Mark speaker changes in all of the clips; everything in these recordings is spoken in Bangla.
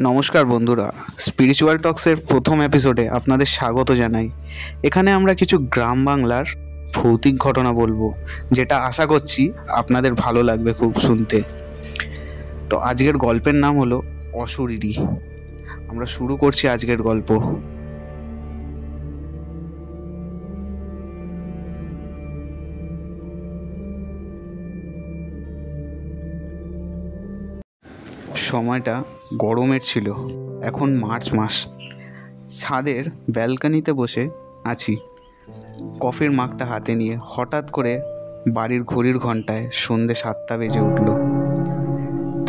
Speaker 1: নমস্কার বন্ধুরা, স্পিরিচুয়াল টক্সের প্রথম এপিসোডে আপনাদের স্বাগত জানাই। এখানে আমরা কিছু গ্রাম বাংলার ভৌতিক ঘটনা বলবো, যেটা আশা করছি আপনাদের ভালো লাগবে খুব শুনতে। তো আজকের গল্পের নাম হলো অশরীরী। আমরা শুরু করছি আজকের গল্প। সময়টা গরমের ছিল, এখন মার্চ মাস। ছাদের ব্যালকনিতে বসে আছি, কফির মাগটা হাতে নিয়ে। হঠাৎ করে বাড়ির ঘড়ির ঘন্টায় সন্ধে 7টা বেজে উঠল।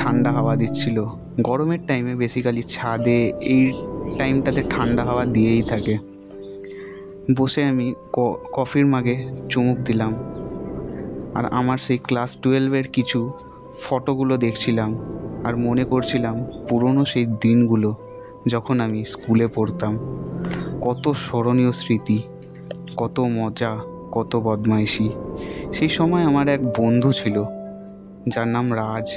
Speaker 1: ঠান্ডা হাওয়া দিচ্ছিল। গরমের টাইমে বেসিক্যালি ছাদে এই টাইমটাতে ঠান্ডা হাওয়া দিয়েই থাকে। বসে আমি কফির মাগে চুমুক দিলাম আর আমার সেই ক্লাস 12-এর কিছু ফটোগুলো দেখছিলাম আর মনে করছিলাম পুরনো সেই দিনগুলো, যখন আমি স্কুলে পড়তাম। কত স্মরণীয় স্মৃতি, কত মজা, কত বদমাইশি। সেই সময় আমার এক বন্ধু ছিল, যার নাম রাজ।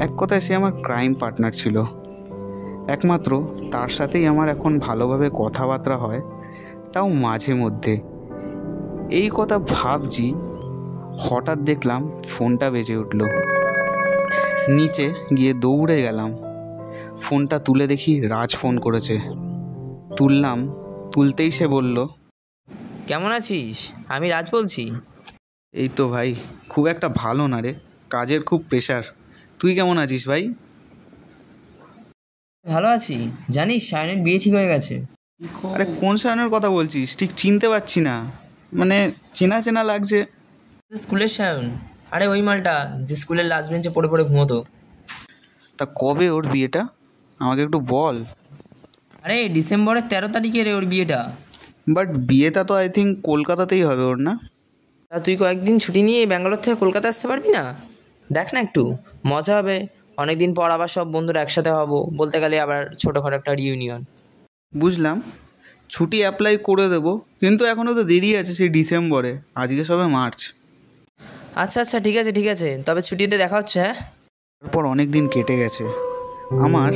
Speaker 1: এক কথায় সে আমার ক্রাইম পার্টনার ছিল। একমাত্র তার সাথেই আমার এখন ভালোভাবে কথাবার্তা হয়, তাও মাঝে মধ্যে। এই কথা ভাবছি, হঠাৎ দেখলাম ফোনটা বেজে উঠল। নিচে গিয়ে দৌড়ে গেলাম, ফোনটা তুলে দেখি রাজ ফোন করেছে। তুললাম, তুলতেই সে বলল,
Speaker 2: কেমন আছিস? আমি রাজ বলছি।
Speaker 1: এই তো ভাই, খুব একটা ভালো না রে, কাজের খুব প্রেশার। তুই কেমন আছিস ভাই?
Speaker 2: ভালো আছি। জানিস সায়নের বিয়ে ঠিক হয়ে গেছে।
Speaker 1: আরে কোন সায়নের কথা বলছিস? ঠিক চিনতে পারছি না, মানে চেনা চেনা লাগছে।
Speaker 2: স্কুলের সায়ন, আরে ওই মালটা যে স্কুলের লাস্ট বেঞ্চে পড়ে পড়ে ঘুমোতো।
Speaker 1: তা কবে ওর বিয়েটা, আমাকে একটু বল।
Speaker 2: আরে ডিসেম্বরের 13 তারিখে রে ওর বিয়েটা।
Speaker 1: বাট বিয়েটা তো আই থিঙ্ক কলকাতাতেই হবে ওর, না?
Speaker 2: তা তুই কয়েকদিন ছুটি নিয়ে ব্যাঙ্গালোর থেকে কলকাতা আসতে পারবি না? দেখ না, একটু মজা হবে। অনেকদিন পর আবার সব বন্ধুরা একসাথে হব, বলতে গেলে আবার ছোটোখাটো একটা রিউনিয়ন।
Speaker 1: বুঝলাম, ছুটি অ্যাপ্লাই করে দেবো, কিন্তু এখনও তো দেরি আছে সেই ডিসেম্বরে। আজকে সবে মার্চ।
Speaker 2: আচ্ছা আচ্ছা, ঠিক আছে ঠিক আছে, তবে ছুটিতে দেখা হচ্ছে। হ্যাঁ,
Speaker 1: তারপর অনেক দিন কেটে গেছে। আমার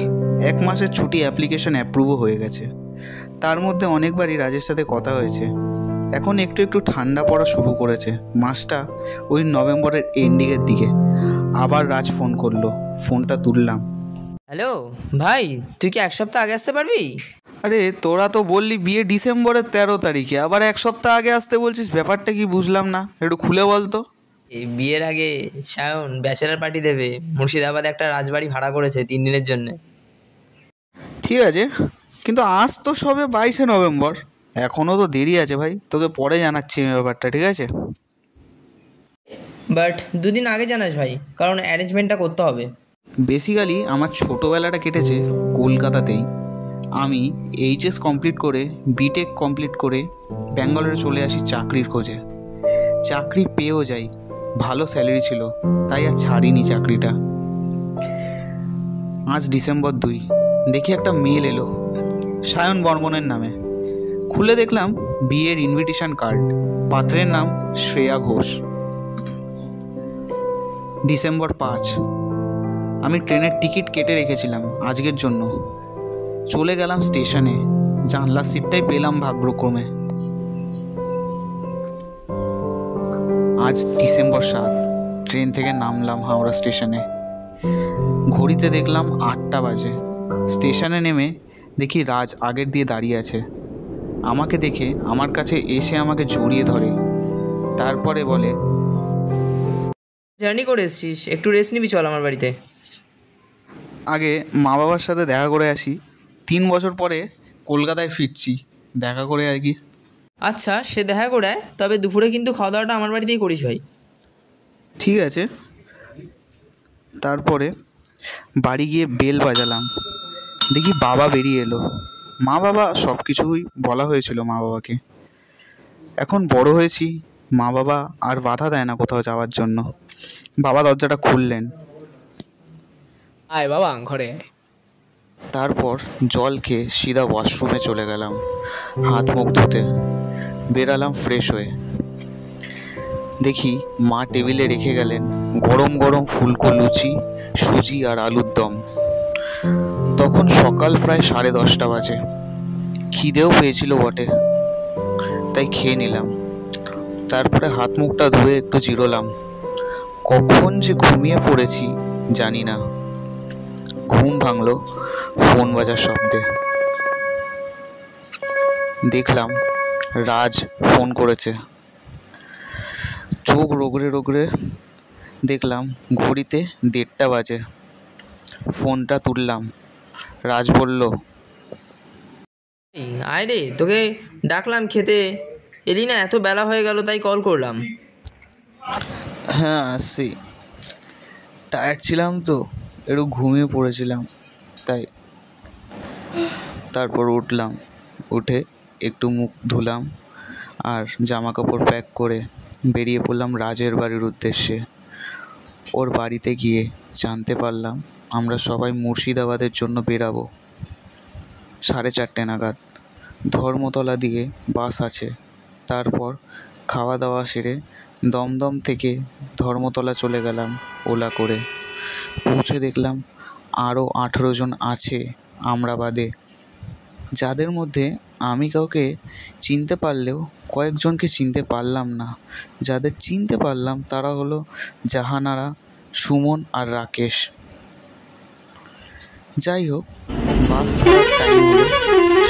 Speaker 1: 1 মাসের ছুটি অ্যাপ্লিকেশন অ্যাপ্রুভও হয়ে গেছে। তার মধ্যে অনেকবারই রাজের সাথে কথা হয়েছে। এখন একটু একটু ঠান্ডা পড়া শুরু করেছে। মাসটা ওই নভেম্বরের এন্ডিংয়ের দিকে। আবার রাজ ফোন করলো, ফোনটা তুললাম।
Speaker 2: হ্যালো ভাই, তুই কি 1 সপ্তাহ আগে আসতে পারবি?
Speaker 1: আরে তোরা তো বললি বিয়ে ডিসেম্বরের 13 তারিখে, আবার 1 সপ্তাহ আগে আসতে বলছিস, ব্যাপারটা কি বুঝলাম না, একটু খুলে বল তো।
Speaker 2: এই বিয়ের আগে সায়ন ব্যাচেলার পার্টি দেবে। মুর্শিদাবাদে একটা রাজবাড়ি ভাড়া করেছে 3 দিনের জন্য।
Speaker 1: ঠিক আছে, কিন্তু আজ তো সবে 22শে নভেম্বর, এখনও তো দেরি আছে ভাই। তোকে পরে জানাচ্ছি এই ব্যাপারটা, ঠিক আছে?
Speaker 2: বাট 2 দিন আগে জানাস ভাই, কারণ অ্যারেঞ্জমেন্টটা করতে হবে।
Speaker 1: বেসিক্যালি আমার ছোটোবেলাটা কেটেছে কলকাতাতেই। আমি এইচএস কমপ্লিট করে, বিটেক কমপ্লিট করে ব্যাঙ্গালোরে চলে আসি চাকরির খোঁজে। চাকরি পেয়েও যাই, ভালো স্যালারি ছিল, তাই আর ছাড়িনি চাকরিটা। আজ ডিসেম্বর 2, দেখি একটা মেল এলো সায়ন বর্মনের নামে। খুলে দেখলাম বিয়ের ইনভিটেশন কার্ড, পাত্রের নাম শ্রেয়া ঘোষ। ডিসেম্বর 5। আমি ট্রেনের টিকিট কেটে রেখেছিলাম আজকের জন্য। চলে গেলাম স্টেশনে, জানলার সিটটাই পেলাম ভাগ্যক্রমে। আজ ডিসেম্বর 7, ট্রেন থেকে নামলাম হাওড়া স্টেশনে। ঘড়িতে দেখলাম 8টা বাজে। স্টেশনে নেমে দেখি রাজ আগের দিয়ে দাঁড়িয়ে আছে। আমাকে দেখে আমার কাছে এসে আমাকে জড়িয়ে ধরে, তারপরে বলে,
Speaker 2: জার্নি করে এসছিস, একটু রেস্ট নিবি, চল আমার বাড়িতে।
Speaker 1: আগে মা বাবার সাথে দেখা করে আসি। 3 বছর পরে কলকাতায় ফিরছি, দেখা করে আর কি।
Speaker 2: আচ্ছা, সে দেখা করে আয়, তবে দুপুরে কিন্তু খাওয়া দাওয়াটা আমার বাড়িতেই করিস ভাই।
Speaker 1: ঠিক আছে। তারপরে বাড়ি গিয়ে বেল বাজালাম, দেখি বাবা বেরিয়ে এলো। মা বাবা সব কিছুই বলা হয়েছিল মা বাবাকে। এখন বড় হয়েছি, মা বাবা আর বাধা দেয় না কোথাও যাওয়ার জন্য। বাবা দরজাটা খুললেন।
Speaker 2: আয় বাবা, ঘরে আয়।
Speaker 1: তারপর জল খেয়ে সিধা ওয়াশরুমে চলে গেলাম হাত মুখ ধুতে। বেরালাম ফ্রেশ হয়ে। দেখি মা টেবিলে রেখে গেলেন গরম গরম ফুলকো লুচি, সুজি আর আলুর দম। তখন সকাল প্রায় 10:30 বাজে। খিদেও পেয়েছিল বটে, তাই খেয়ে নিলাম। তারপরে হাত মুখটা ধুয়ে একটু জিরোলাম। কখন যে ঘুমিয়ে পড়েছি জানি না। ঘুম ভাঙলো ফোন বাজার শব্দে। দেখলাম রাজ ফোন করেছে। চোখ রগড়ে রগড়ে দেখলাম ঘড়িতে 1:30 বাজে। ফোনটা তুললাম। রাজ বলল,
Speaker 2: এই, আয় রে, তোকে ডাকলাম খেতে, এলি না, এত বেলা হয়ে গেল তাই কল করলাম।
Speaker 1: হ্যাঁ আসছি, টায়ার্ড ছিলাম তো, একটু ঘুমিয়ে পড়েছিলাম তাই। তারপর উঠলাম, উঠে একটু মুখ ধুলাম আর জামা কাপড় প্যাক করে বেরিয়ে পড়লাম রাজের বাড়ির উদ্দেশ্যে। ওর বাড়িতে গিয়ে জানতে পারলাম আমরা সবাই মুর্শিদাবাদের জন্য বেরাবো 4:30 নাগাদ। ধর্মতলা দিয়ে বাস আছে। তারপর খাওয়া দাওয়া সেরে দমদম থেকে ধর্মতলা চলে গেলাম ওলা করে। পৌঁছে দেখলাম আরও 18 জন আছে আমরা বাদে, যাদের মধ্যে আমি কাউকে চিনতে পারলেও কয়েকজনকে চিনতে পারলাম না। যাদের চিনতে পারলাম তারা হলো জাহানারা, সুমন আর রাকেশ। যাই হোক, বাস ছাড়ার টাইম হলো,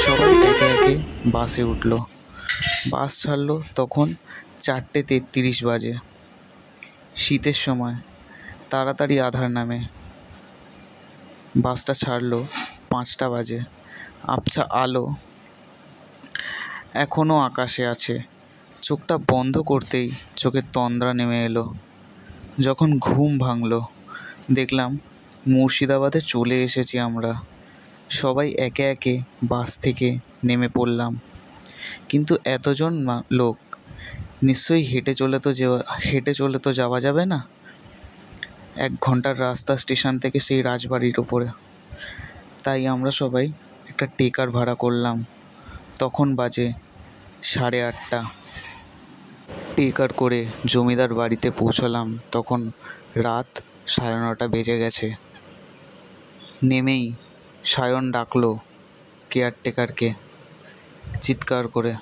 Speaker 1: সবাই একে একে বাসে উঠলো। বাস ছাড়লো তখন 4:33 বাজে। শীতের সময়, তাড়াতাড়ি আধার নামে। বাসটা ছাড়লো 5টা বাজে। আবছা আলো এখনও আকাশে আছে। চোখটা বন্ধ করতেই চোখের তন্দ্রা নেমে এলো। যখন ঘুম ভাঙলো দেখলাম মুর্শিদাবাদে চলে এসেছি আমরা। সবাই একে একে বাস থেকে নেমে পড়লাম। কিন্তু এতজন লোক, নিশ্চয়ই হেঁটে চলে তো যাওয়া যাবে না। 1 ঘন্টার রাস্তা স্টেশন থেকে সেই রাজবাড়ির ওপরে। তাই আমরা সবাই একটা টেকার ভাড়া করলাম। তখন বাজে 8:30। টেকার করে জমিদার বাড়িতে পৌঁছলাম তখন রাত 9:30 বেজে গেছে। নেমেই সায়ন ডাকলো কেয়ারটেকারকে চিৎকার করে।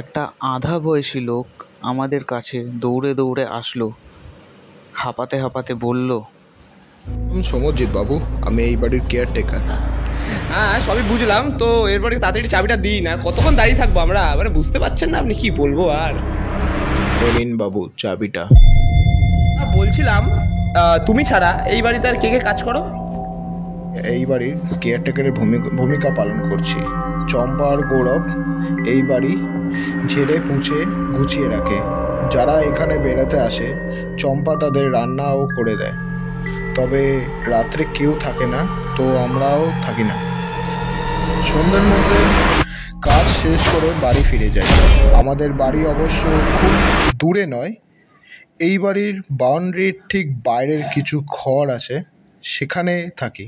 Speaker 1: একটা আধা বয়সী লোক আমাদের কাছে দৌড়ে দৌড়ে আসলো, হাঁপাতে হাঁপাতে বলল,
Speaker 3: আমি সমরজিৎ বাবু, আমি এই বাড়ির কেয়ারটেকার।
Speaker 4: হ্যাঁ, সবই বুঝলাম তো। এরপরে তাড়াতাড়ি চাবিটা দিন। আর কতক্ষণ দাঁড়িয়ে থাকবো আমরা? মানে বুঝতে পারছেন না আপনি, কি বলবো আর।
Speaker 3: নিন বাবু চাবিটা।
Speaker 4: বলছিলাম, তুমি ছাড়া এই বাড়িতে আর কে কে কাজ করো?
Speaker 3: এই বাড়ির কেয়ারটেকারের ভূমিকা পালন করছি। চম্পা আর গৌরব এই বাড়ি ঝেড়ে পুছে গুছিয়ে রাখে। যারা এখানে বেড়াতে আসে চম্পা তাদের রান্নাও করে দেয়। তবে রাত্রে কেউ থাকে না, তো আমরাও থাকি না। সন্ধ্যের মধ্যে কাজ শেষ করে বাড়ি ফিরে যাই। আমাদের বাড়ি অবশ্য খুব দূরে নয়। এই বাড়ির বাউন্ডারির ঠিক বাইরের কিছু ঘর আছে, সেখানে থাকি।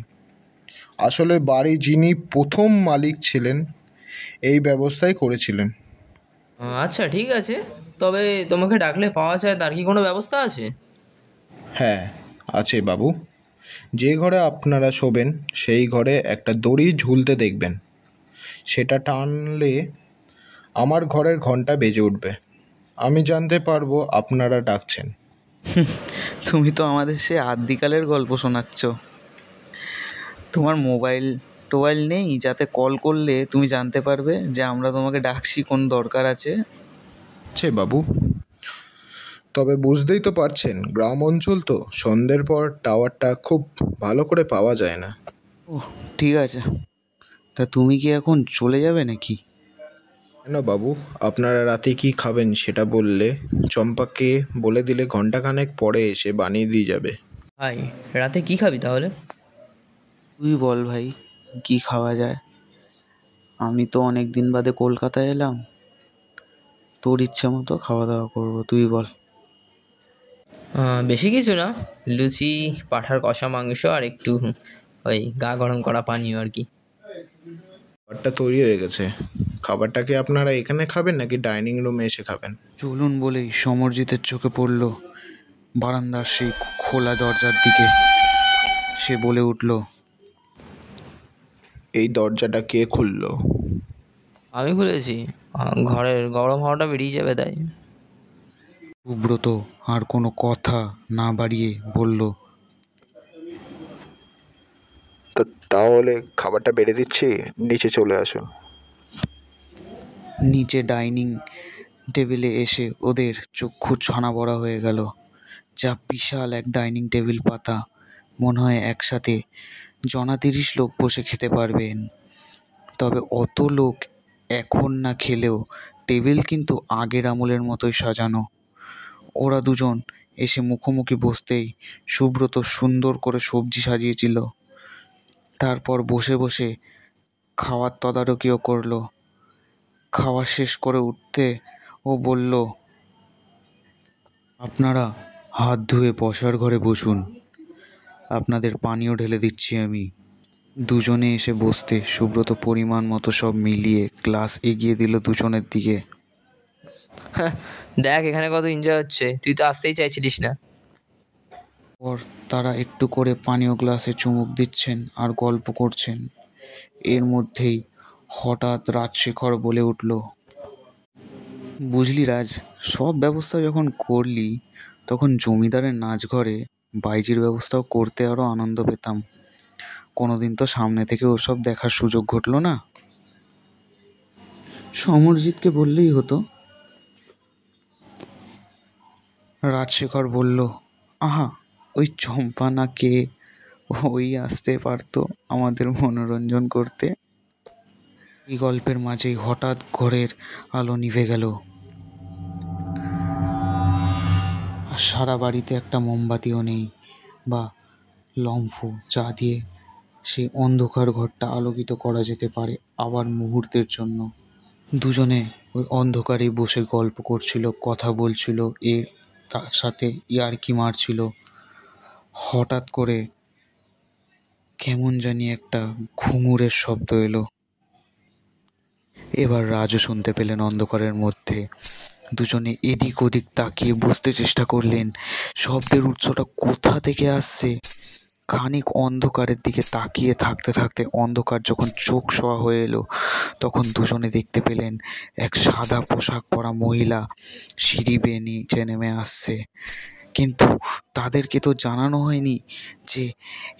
Speaker 3: আসলে বাড়ি যিনি প্রথম মালিক ছিলেন এই ব্যবস্থাই করেছিলেন।
Speaker 2: আচ্ছা, ঠিক আছে। তবে তোমাকে ডাকলে পাওয়া যায় তার কি কোনো ব্যবস্থা আছে?
Speaker 3: হ্যাঁ আছে বাবু। যে ঘরে আপনারা শোবেন সেই ঘরে একটা দড়ি ঝুলতে দেখবেন। সেটা টানলে আমার ঘরের ঘন্টা বেজে উঠবে। আমি জানতে পারবো আপনারা ডাকছেন।
Speaker 1: তুমি তো আমাদের সে আদিকালের গল্প শোনাচ্ছ। তোমার টোবাইল নেই যাতে কল করলে তুমি জানতে পারবে যে আমরা তোমাকে ডাকছি, কোন দরকার আছে?
Speaker 3: বাবু, তবে বুঝতেই তো পারছেন গ্রাম অঞ্চল তো, সন্ধ্যের পর টাওয়ারটা খুব ভালো করে পাওয়া যায় না।
Speaker 1: ও ঠিক আছে, তা তুমি কি এখন চলে যাবে নাকি?
Speaker 3: কেন বাবু, আপনারা রাতে কি খাবেন সেটা বললে চম্পাকে বলে দিলে ঘন্টাখানেক পরে এসে বানিয়ে দিয়ে যাবে।
Speaker 2: ভাই, রাতে কি খাবি তাহলে?
Speaker 1: তুই বল ভাই, কি খাওয়া যায়? আমি তো অনেক দিন বাদে কলকাতায় এলাম, তোর ইচ্ছে মতো খাওয়া দাওয়া করবো, তুই বল।
Speaker 2: বেশি কিছু না, লুচি, পাঁঠার কষা মাংস আর একটু ওই গা গরম করা পানীয় আর কি।
Speaker 3: খাবারটা তৈরি হয়ে গেছে। খাবারটাকে আপনারা এখানে খাবেন নাকি ডাইনিং রুমে এসে খাবেন?
Speaker 1: চলুন বলেই সমরজিতের চোখে পড়ল বারান্দার সেই খোলা দরজার দিকে। সে বলে উঠল,
Speaker 3: এই দরজাটা কে খুললো?
Speaker 2: আমি খুলেছি, ঘরের গরম হাওয়াটা বেরিয়ে যাবে তাই।
Speaker 1: সুব্রত আর কোনো কথা না বাড়িয়ে বলল,
Speaker 3: তাহলে খাবারটা বেড়ে দিচ্ছি, নিচে চলে আসো।
Speaker 1: নিচে ডাইনিং টেবিলে এসে ওদের চক্ষু ছানা বড়া হয়ে গেল। যা বিশাল এক ডাইনিং টেবিল পাতা, মনে হয় একসাথে 30 লোক বসে খেতে পারবেন। তবে অত লোক এখন না খেলেও টেবিল কিন্তু আগের আমলের মতোই সাজানো। ওরা দুজন এসে মুখোমুখি বসতেই সুব্রত সুন্দর করে সবজি সাজিয়েছিল। তারপর বসে বসে খাওয়ার তদারকিও করলো। খাওয়া শেষ করে উঠতে ও বলল, আপনারা হাত ধুয়ে বসার ঘরে বসুন, আপনাদের পানীয় ঢেলে দিচ্ছি আমি। দুজনে এসে বসতে সুব্রত পরিমাণ মতো সব মিলিয়ে গ্লাস এগিয়ে দিল দুজনের দিকে।
Speaker 2: দেখ এখানে কত এনজয় হচ্ছে, তুই তো আসতেই চাইছিলিস না।
Speaker 1: পর তারা একটু করে পানীয় গ্লাসে চুমুক দিচ্ছেন আর গল্প করছেন। এর মধ্যেই হঠাৎ রাজশেখর বলে উঠল, বুঝলি রাজ, সব ব্যবস্থা যখন করলি তখন জমিদারের নাচঘরে বাইজির ব্যবস্থাও করতে আরও আনন্দ পেতাম। কোনোদিন তো সামনে থেকে ওসব দেখার সুযোগ ঘটলো না। সমরজিৎকে বললেই হতো। রাজশেখর বলল, আহা, ওই চম্পা না কে, ওই আসতে পারতো আমাদের মনোরঞ্জন করতে। এই গল্পের মাঝেই হঠাৎ ঘরের আলো নিভে গেল। সারা বাড়িতে একটা মোমবাতিও নেই বা লম্ফ, যা দিয়ে সেই অন্ধকার ঘরটা আলোকিত করা যেতে পারে আবার মুহূর্তের জন্য। দুজনে ওই অন্ধকারে বসে গল্প করছিল, কথা বলছিল, তার সাথে ইয়ার্কি মারছিল। হঠাৎ করে কেমন জানি একটা ঘুঙুরের শব্দ এলো। এবার রাজু শুনতে পেলেন অন্ধকারের মধ্যে। দুজনে এদিক ওদিক তাকিয়ে বুঝতে চেষ্টা করলেন শব্দের উৎসটা কোথা থেকে আসছে। খানিক অন্ধকারের দিকে তাকিয়ে থাকতে থাকতে অন্ধকার যখন চোখ শোয়া হয়ে এলো, তখন দুজনে দেখতে পেলেন এক সাদা পোশাক পরা মহিলা সিঁড়ি বেয়ে নিচে নেমে আসছে। কিন্তু তাদেরকে তো জানানো হয়নি যে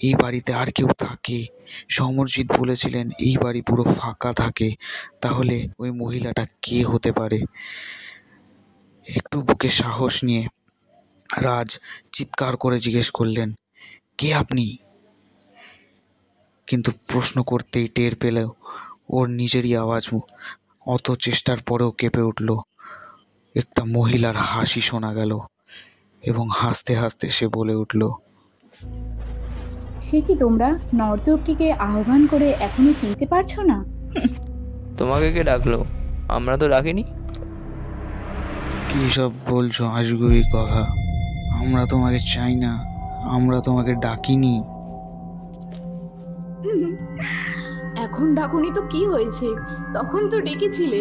Speaker 1: এই বাড়িতে আর কেউ থাকে। সমরজিৎ বলেছিলেন এই বাড়ি পুরো ফাঁকা থাকে। তাহলে ওই মহিলাটা কে হতে পারে? একটু বুকে সাহস নিয়ে রাজ চিৎকার করে জিজ্ঞেস করলেন, কে আপনি? কিন্তু প্রশ্ন করতেই টের পেল ওর নিজেরই আওয়াজ অত চেষ্টার পরেও কেঁপে উঠল। একটা মহিলার হাসি শোনা গেল এবং হাসতে হাসতে সে বলে উঠল,
Speaker 5: সে কি তোমরা নর্তকীকে আহ্বান করে এখনো চিনতে পারছো না?
Speaker 2: তোমাকে কে ডাকলো? আমরা তো ডাকিনি।
Speaker 1: কী সব বলছো আজগুবি কথা? আমরা তোমাকে চাই না, আমরা তোমাকে ডাকিনি।
Speaker 5: এখন ডাকুনি তো কি হয়েছে, তখন তো ডেকেছিলে।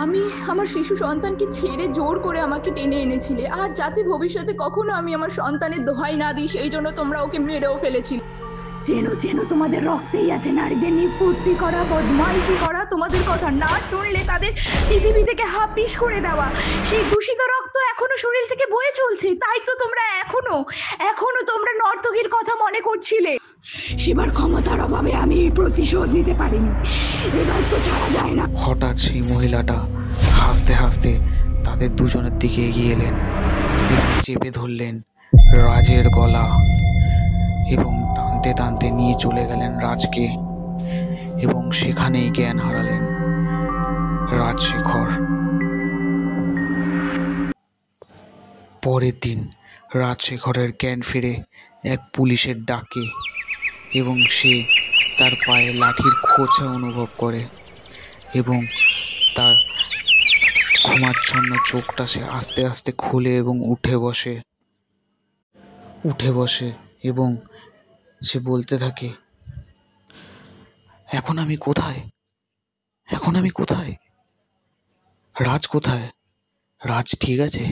Speaker 5: আমি আমার শিশু সন্তানকে ছেড়ে জোর করে আমাকে টেনে এনেছিলে, আর যাতে ভবিষ্যতে কখনো আমি আমার সন্তানের দোহাই না দিই সেই জন্য তোমরা ওকে মেরেও ফেলেছিলে। যেন যেন তোমাদের রক্তেই আছে নারীদের নিয়ে ফুর্তি করা, বদমাইশি করা, তোমাদের কথা না শুনলে তাদের পৃথিবী থেকে হাপিস করে দেওয়া। সেই দূষিত রক্ত এখনো শরীর থেকে বয়ে চলছে, তাই তো তোমরা এখনো তোমরা নর্তকীর কথা মনে করছিলে। সেবার ক্ষমতার অভাবে আমি প্রতিশোধ নিতে পারিনি, এবার তো ছাড়া যায় না।
Speaker 1: হঠাৎ সেই মহিলাটা হাসতে হাসতে তাদের দুজনের দিকে এগিয়ে এলেন এবং চেপে ধরলেন রাজের গলা এবং টানতে টানতে নিয়ে চলে গেলেন রাজকে, এবং সেখানেই জ্ঞান হারালেন রাজশেখর। পরের দিন রাজশেখরের জ্ঞান ফিরে এক পুলিশের ডাকে এবং সে তার পায়ে লাঠির খোঁচা অনুভব করে এবং তার ঘুমাচ্ছন্ন চোখটা সে আস্তে আস্তে খুলে এবং উঠে বসে এবং সে বলতে থাকে, এখন আমি কোথায়? রাজ কোথায়? রাজ ঠিক আছে?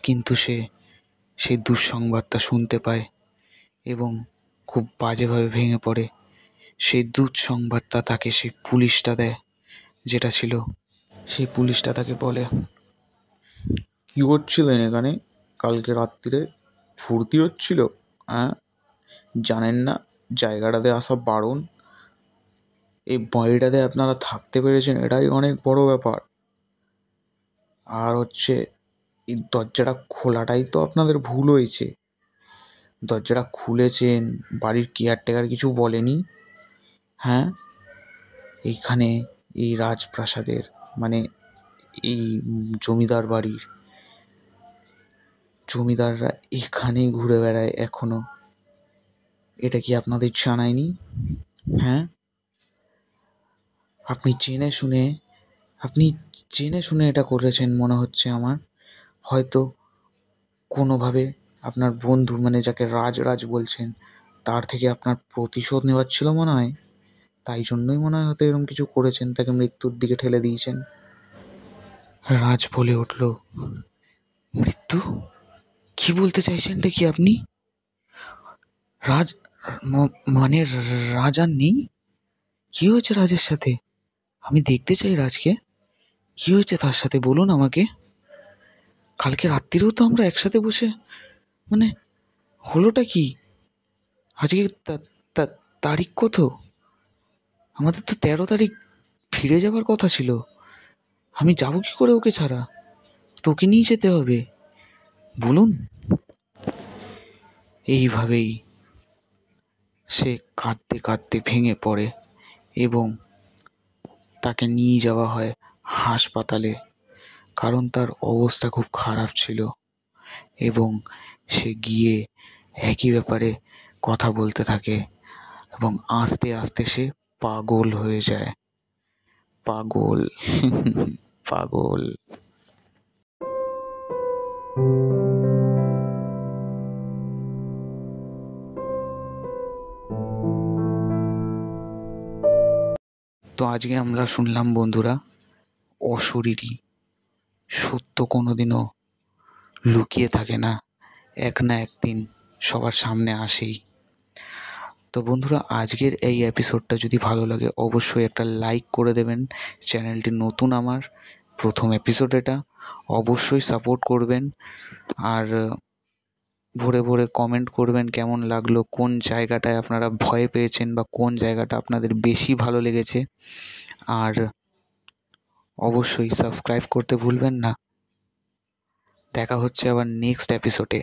Speaker 1: কিন্তু সে সেই দুঃসংবাদটা শুনতে পায় এবং খুব বাজেভাবে ভেঙে পড়ে। সেই দূত সংবাদটা তাকে সেই পুলিশটা দেয়, যেটা ছিল। সেই পুলিশটা তাকে বলে, কী করছিলেন এখানে? কালকে রাত্রিরে ফুর্তি হচ্ছিল? হ্যাঁ, জানেন না জায়গাটাতে আসা বারণ? এই বাড়িটাতে আপনারা থাকতে পেরেছেন, এটাই অনেক বড় ব্যাপার। আর হচ্ছে এই দরজাটা খোলাটাই তো আপনাদের ভুল হয়েছে। দরজাটা খুলেছেন, বাড়ির কেয়ারটেকার কিছু বলেনি? হ্যাঁ, এইখানে এই রাজপ্রাসাদের মানে এই জমিদার বাড়ির জমিদাররা এখানেই ঘুরে বেড়ায় এখনো। এটা কি আপনাদের জানায়নি? হ্যাঁ, আপনি জেনে শুনে এটা করেছেন মনে হচ্ছে আমার। হয়তো কোনোভাবে আপনার বন্ধু মানে যাকে রাজ রাজ বলছেন তার থেকে আপনার প্রতিশোধ নেওয়ার ছিল মনে হয়। তাই জন্যই মনে হয় হয়তো এরকম কিছু করেছেন, তাকে মৃত্যুর দিকে ঠেলে দিয়েছেন। রাজ বলে উঠল, মৃত্যু? কি বলতে চাইছেন এটা কি আপনি? রাজ মানে রাজ আর নেই? কি হয়েছে রাজের সাথে? আমি দেখতে চাই রাজকে। কি হয়েছে তার সাথে বলুন আমাকে। কালকে রাত্রিরেও তো আমরা একসাথে বসে মানে হলোটা কি? আজকে তারিখ কত? আমাদের তো 13 তারিখ ফিরে যাবার কথা ছিল। আমি যাবো কি করে ওকে ছাড়া? তোকে নিয়ে যেতে হবে, বলুন। এইভাবেই সে কাঁদতে কাঁদতে ভেঙে পড়ে এবং তাকে নিয়ে যাওয়া হয় হাসপাতালে, কারণ তার অবস্থা খুব খারাপ ছিল। এবং সে গিয়ে একই ব্যাপারে কথা বলতে থাকে এবং আস্তে আস্তে সে পাগল হয়ে যায়। পাগল। পাগল। তো আজকে আমরা শুনলাম বন্ধুরা, অশরীরী সত্য কোনোদিনও লুকিয়ে থাকে না, এক না একদিন সবার সামনে আসেই। তো বন্ধুরা, আজকের এই এপিসোডটা যদি ভালো লাগে অবশ্যই একটা লাইক করে দেবেন। চ্যানেলটি নতুন, আমার প্রথম এপিসোড এটা, অবশ্যই সাপোর্ট করবেন। আর ভরে ভরে কমেন্ট করবেন কেমন লাগলো, কোন জায়গাটায় আপনারা ভয় পেয়েছেন বা কোন জায়গাটা আপনাদের বেশি ভালো লেগেছে। আর অবশ্যই সাবস্ক্রাইব করতে ভুলবেন না। দেখা হচ্ছে আবার নেক্সট এপিসোডে।